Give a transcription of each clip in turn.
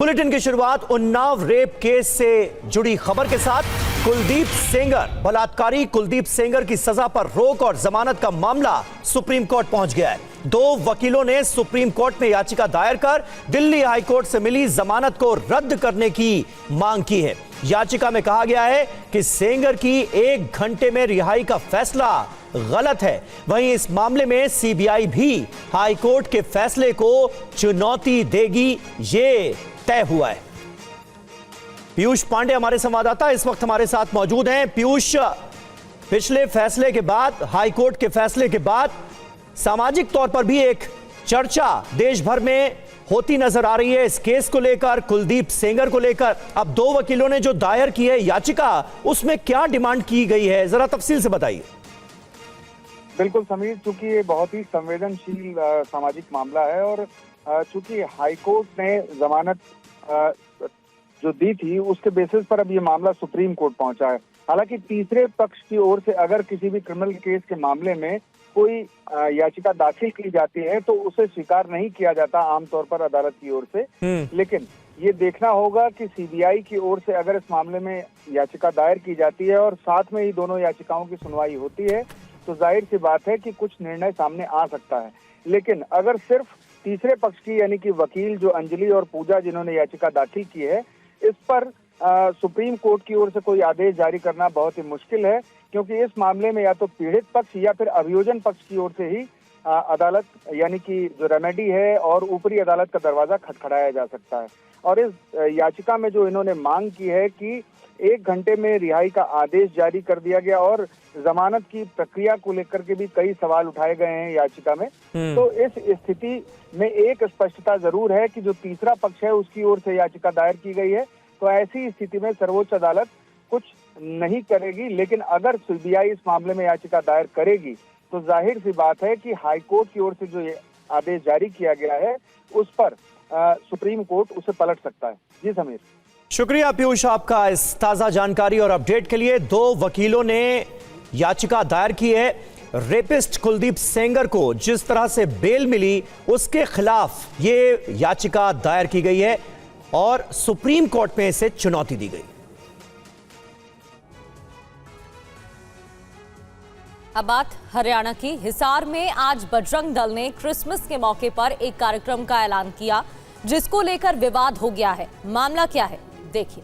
Bulletin की शुरुआत Unnao rape case से जुड़ी खबर के साथ। कुलदीप सेंगर, बलात्कारी कुलदीप सेंगर की सजा पर रोक और जमानत का मामला सुप्रीम कोर्ट पहुंच गया है। 2 वकीलों ने सुप्रीम कोर्ट में याचिका दायर कर दिल्ली हाई कोर्ट से मिली जमानत को रद्द करने की मांग की है। याचिका में कहा गया है कि सेंगर की 1 घंटे में रिहाई का फैसला गलत है। वहीं इस मामले में सीबीआई भी हाई कोर्ट के फैसले को चुनौती देगी, ये तय हुआ है। पीयूष पांडे हमारे संवाददाता इस वक्त हमारे साथ मौजूद हैं। पीयूष, पिछले फैसले के बाद, हाई कोर्ट के फैसले के बाद सामाजिक तौर पर भी एक चर्चा देश भर में होती नजर आ रही है इस केस को लेकर, कुलदीप सेंगर को लेकर। अब 2 वकीलों ने जो दायर की है याचिका, उसमें क्या डिमांड की गई है, जरा तफसील से बताइए। बिल्कुल समीर, चूंकि ये बहुत ही संवेदनशील सामाजिक मामला है और चूंकि हाईकोर्ट ने जमानत जो दी थी उसके बेसिस पर अब ये मामला सुप्रीम कोर्ट पहुंचा है। हालांकि तीसरे पक्ष की ओर से अगर किसी भी क्रिमिनल केस के मामले में कोई याचिका दाखिल की जाती है तो उसे स्वीकार नहीं किया जाता आमतौर पर अदालत की ओर से। लेकिन ये देखना होगा कि सीबीआई की ओर से अगर इस मामले में याचिका दायर की जाती है और साथ में ही दोनों याचिकाओं की सुनवाई होती है तो जाहिर सी बात है कि कुछ निर्णय सामने आ सकता है। लेकिन अगर सिर्फ तीसरे पक्ष की यानी कि वकील जो अंजलि और पूजा जिन्होंने याचिका दाखिल की है, इस पर सुप्रीम कोर्ट की ओर से कोई आदेश जारी करना बहुत ही मुश्किल है, क्योंकि इस मामले में या तो पीड़ित पक्ष या फिर अभियोजन पक्ष की ओर से ही अदालत यानी कि जो रेमेडी है और ऊपरी अदालत का दरवाजा खटखटाया जा सकता है। और इस याचिका में जो इन्होंने मांग की है कि 1 घंटे में रिहाई का आदेश जारी कर दिया गया और जमानत की प्रक्रिया को लेकर के भी कई सवाल उठाए गए हैं याचिका में, तो इस स्थिति में एक स्पष्टता जरूर है कि जो तीसरा पक्ष है उसकी ओर से याचिका दायर की गई है, तो ऐसी स्थिति में सर्वोच्च अदालत कुछ नहीं करेगी। लेकिन अगर सीबीआई इस मामले में याचिका दायर करेगी तो जाहिर सी बात है कि हाईकोर्ट की ओर से जो आदेश जारी किया गया है उस पर सुप्रीम कोर्ट उसे पलट सकता है। जी समीर। शुक्रिया पीयूष आपका इस ताजा जानकारी और अपडेट के लिए। 2 वकीलों ने याचिका दायर की है। रेपिस्ट कुलदीप सेंगर को जिस तरह से बेल मिली उसके खिलाफ ये याचिका दायर की गई है और सुप्रीम कोर्ट में इसे चुनौती दी गई। अब बात हरियाणा की। हिसार में आज बजरंग दल ने क्रिसमस के मौके पर एक कार्यक्रम का ऐलान किया जिसको लेकर विवाद हो गया है। मामला क्या है, देखिए।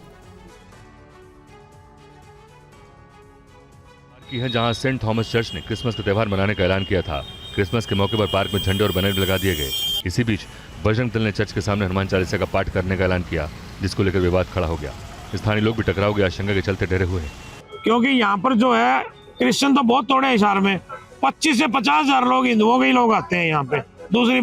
की है जहां सेंट थॉमस चर्च ने क्रिसमस का त्यौहार मनाने का ऐलान किया था। क्रिसमस के मौके पर पार्क में झंडे और बैनर भी लगा दिए गए। इसी बीच बजरंग दल ने चर्च के सामने हनुमान चालीसा का पाठ करने का ऐलान किया, जिसको लेकर विवाद खड़ा हो गया। स्थानीय लोग भी टकराव की आशंका के चलते डरे हुए हैं, क्योंकि यहाँ पर जो है क्रिश्चियन तो बहुत थोड़े हैं हिसार में। 25 से 50 हजार लोग हिंदुओं के ही लोग आते हैं यहाँ पे, दूसरी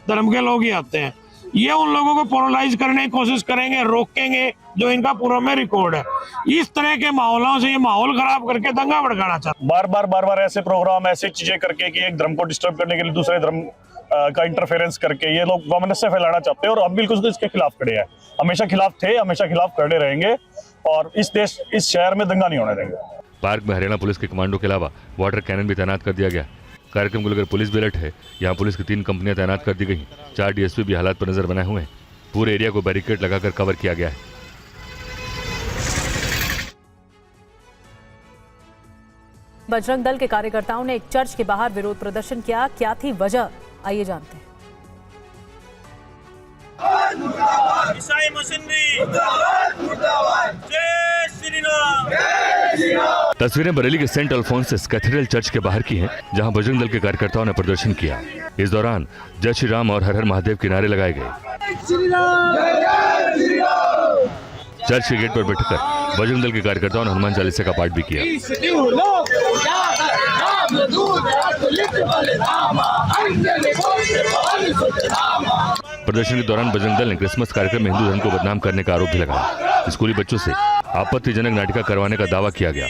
धर्म के लोग ही आते हैं। ये उन लोगों को पोलराइज करने की कोशिश करेंगे, रोकेंगे, जो इनका पूरा में रिकॉर्ड है। इस तरह के माहौलों से ये माहौल खराब करके दंगा भड़काना चाहते हैं। बार बार ऐसे प्रोग्राम, ऐसी चीजें करके कि एक धर्म को डिस्टर्ब करने के लिए दूसरे धर्म का इंटरफेरेंस करके ये लोग वैमनस्य फैलाना चाहते हैं और हम बिल्कुल इसके खिलाफ खड़े हैं। हमेशा खिलाफ थे, हमेशा खिलाफ खड़े रहेंगे और इस शहर में दंगा नहीं होने देंगे। पार्क में हरियाणा पुलिस के कमांडो के अलावा वाटर कैनन भी तैनात कर दिया गया। कार्यक्रम को लेकर पुलिस भी अलर्ट है। यहाँ पुलिस की 3 कंपनियां तैनात कर दी गई। 4 डीएसपी भी हालात पर नजर बनाए हुए हैं। पूरे एरिया को बैरिकेड लगाकर कवर किया गया है। बजरंग दल के कार्यकर्ताओं ने एक चर्च के बाहर विरोध प्रदर्शन किया। क्या थी वजह, आइए जानते हैं। ईसाई मशीनरी, जय श्री राम। तस्वीरें बरेली के सेंट अल्फोंसिस कैथेड्रल चर्च के बाहर की हैं, जहां बजरंग दल के कार्यकर्ताओं ने प्रदर्शन किया। इस दौरान जय श्री राम और हर हर महादेव के नारे लगाए गए। चर्च के गेट पर बैठकर बजरंग दल के कार्यकर्ताओं ने हनुमान चालीसा का पाठ भी किया। प्रदर्शन के दौरान बजरंग दल ने क्रिसमस कार्यक्रम में हिंदू धर्म को बदनाम करने का आरोप भी लगाया। स्कूली बच्चों से आपत्तिजनक नाटिका करवाने का दावा किया गया।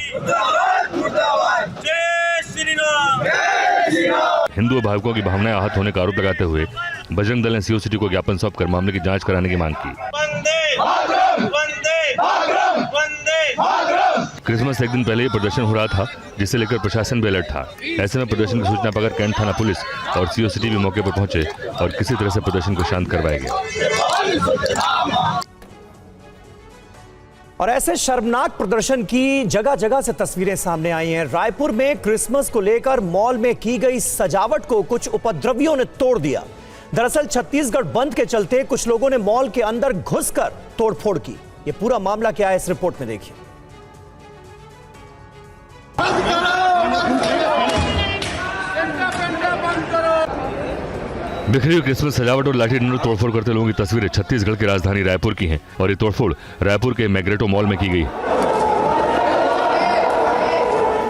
हिंदू अभिभावकों की भावनाएं आहत होने का आरोप लगाते हुए बजरंग दल ने सीओ सिटी को ज्ञापन सौंपकर मामले की जांच कराने की मांग की। क्रिसमस से एक दिन पहले ही प्रदर्शन हो रहा था, जिसे लेकर प्रशासन भी अलर्ट था। ऐसे में प्रदर्शन की सूचना पाकर कैंट थाना पुलिस और सीओ सिटी भी मौके पर पहुंचे और किसी तरह से प्रदर्शन को शांत करवाया गया। और ऐसे शर्मनाक प्रदर्शन की जगह जगह से तस्वीरें सामने आई हैं। रायपुर में क्रिसमस को लेकर मॉल में की गई सजावट को कुछ उपद्रवियों ने तोड़ दिया। दरअसल छत्तीसगढ़ बंद के चलते कुछ लोगों ने मॉल के अंदर घुसकर तोड़फोड़ की। ये पूरा मामला क्या है, इस रिपोर्ट में देखिए। बिखरी हुई क्रिसमस सजावट और लाठी डंडों तोड़फोड़ करते लोगों की तस्वीरें छत्तीसगढ़ की राजधानी रायपुर की हैं और ये तोड़फोड़ रायपुर के मैग्रेटो मॉल में की गई।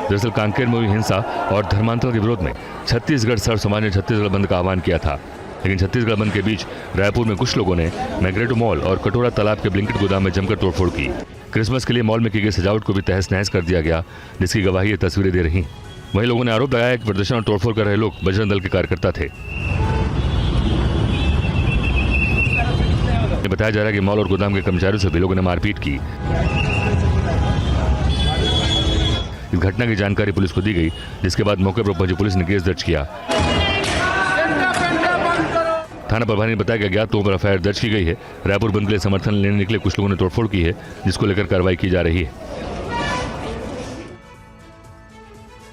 दरअसल कांकेर में हुई हिंसा और धर्मांतरण के विरोध में छत्तीसगढ़ सर्व समाज ने छत्तीसगढ़ बंद का आह्वान किया था, लेकिन छत्तीसगढ़ बंद के बीच रायपुर में कुछ लोगों ने मैग्रेटो मॉल और कटोरा तालाब के ब्लिंकेट गोदाम में जमकर तोड़फोड़ की। क्रिसमस के लिए मॉल में की गई सजावट को भी तहस नहस कर दिया गया, जिसकी गवाही ये तस्वीरें दे रही। वहीं लोगों ने आरोप लगाया कि प्रदर्शन और तोड़फोड़ कर रहे लोग बजरंग दल के कार्यकर्ता थे। बताया जा रहा है कि मॉल और गोदाम के कर्मचारियों से भी लोगों ने मारपीट की। इस घटना की जानकारी पुलिस को दी गई, जिसके बाद मौके पर पहुंची पुलिस ने केस दर्ज किया। थाना प्रभारी ने बताया कि अज्ञात लोगों पर एफआईआर दर्ज की गई है। रायपुर बंद के लिए समर्थन लेने निकले कुछ लोगों ने तोड़फोड़ की है, जिसको लेकर कार्रवाई की जा रही है।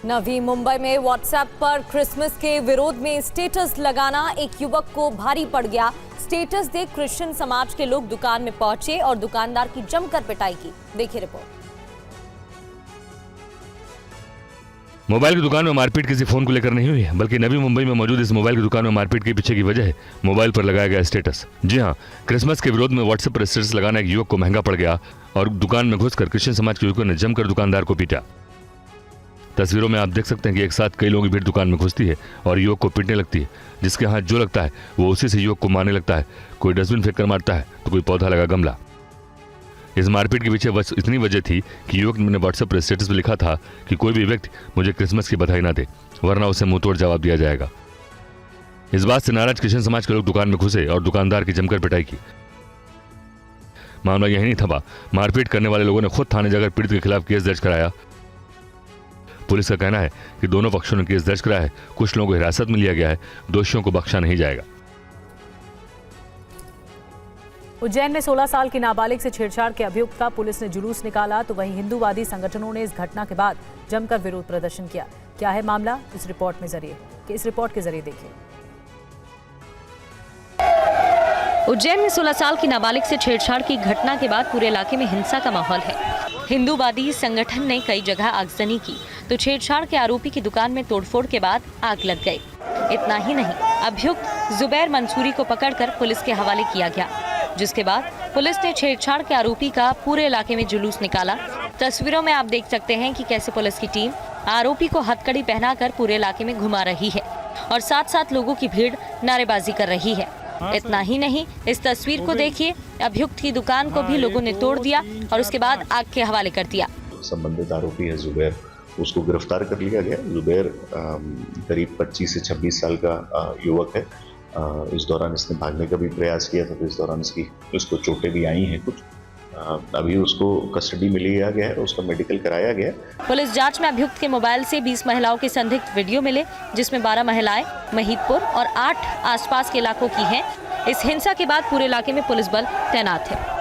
नवी मुंबई में व्हाट्सएप पर क्रिसमस के विरोध में स्टेटस लगाना एक युवक को भारी पड़ गया। स्टेटस देख क्रिश्चियन समाज के लोग दुकान में पहुंचे और दुकानदार की जमकर पिटाई की। देखिए रिपोर्ट। मोबाइल की दुकान में मारपीट किसी फोन को लेकर नहीं हुई है, बल्कि नवी मुंबई में मौजूद इस मोबाइल की दुकान में मारपीट के पीछे की वजह है मोबाइल पर लगाया गया स्टेटस। जी हां, क्रिसमस के विरोध में व्हाट्सएप पर स्टेटस लगाना एक युवक को महंगा पड़ गया और दुकान में घुसकर क्रिश्चियन समाज के युवकों ने जमकर दुकानदार को पीटा। तस्वीरों में आप देख सकते हैं कि एक साथ कई लोगों की भीड़ दुकान में घुसती है और युवक को पीटने लगती है, जिसके हाथ जो लगता है वो उसी से युवक को मारने लगता है। कोई डस्टबिन फेंक कर मारता है तो कोई पौधा लगा गमला। इस मारपीट के पीछे इतनी वजह थी कि युवक ने व्हाट्सएप पर स्टेटस पर लिखा था कि कोई भी व्यक्ति मुझे क्रिसमस की बधाई ना दे, वरना उसे मुंहतोड़ जवाब दिया जाएगा। इस बात से नाराज क्रिश्चियन समाज के लोग दुकान में घुसे और दुकानदार की जमकर पिटाई की। मामला यही नहीं थमा, मारपीट करने वाले लोगों ने खुद थाने जाकर पीड़ित के खिलाफ केस दर्ज कराया। पुलिस का कहना है कि दोनों पक्षों ने केस दर्ज कराया है, कुछ लोगों को हिरासत में लिया गया है, दोषियों को बख्शा नहीं जाएगा। उज्जैन में 16 साल की नाबालिग से छेड़छाड़ के अभियुक्त का पुलिस ने जुलूस निकाला, तो वहीं हिंदूवादी संगठनों ने इस घटना के बाद जमकर विरोध प्रदर्शन किया। क्या है मामला, इस रिपोर्ट के जरिए देखिए। उज्जैन में 16 साल की नाबालिग से छेड़छाड़ की घटना के बाद पूरे इलाके में हिंसा का माहौल है। हिंदूवादी संगठन ने कई जगह आगजनी की, तो छेड़छाड़ के आरोपी की दुकान में तोड़फोड़ के बाद आग लग गई। इतना ही नहीं, अभियुक्त जुबैर मंसूरी को पकड़कर पुलिस के हवाले किया गया, जिसके बाद पुलिस ने छेड़छाड़ के आरोपी का पूरे इलाके में जुलूस निकाला। तस्वीरों में आप देख सकते हैं कि कैसे पुलिस की टीम आरोपी को हथकड़ी पहनाकर पूरे इलाके में घुमा रही है और साथ साथ लोगों की भीड़ नारेबाजी कर रही है। इतना ही नहीं, इस तस्वीर को देखिए, अभियुक्त की दुकान को भी लोगों ने तोड़ दिया और उसके बाद आग के हवाले कर दिया। संबंधित आरोपी है जुबैर, उसको गिरफ्तार कर लिया गया। जुबैर करीब 25 से 26 साल का युवक है। इस दौरान इसने भागने का भी प्रयास किया था, तो इस दौरान उसको चोटें भी आई हैं कुछ। अभी उसको कस्टडी में लिया गया है, उसका मेडिकल कराया गया। पुलिस जांच में अभियुक्त के मोबाइल से 20 महिलाओं के संदिग्ध वीडियो मिले, जिसमें 12 महिलाएं महिदपुर और 8 आसपास के इलाकों की हैं। इस हिंसा के बाद पूरे इलाके में पुलिस बल तैनात है।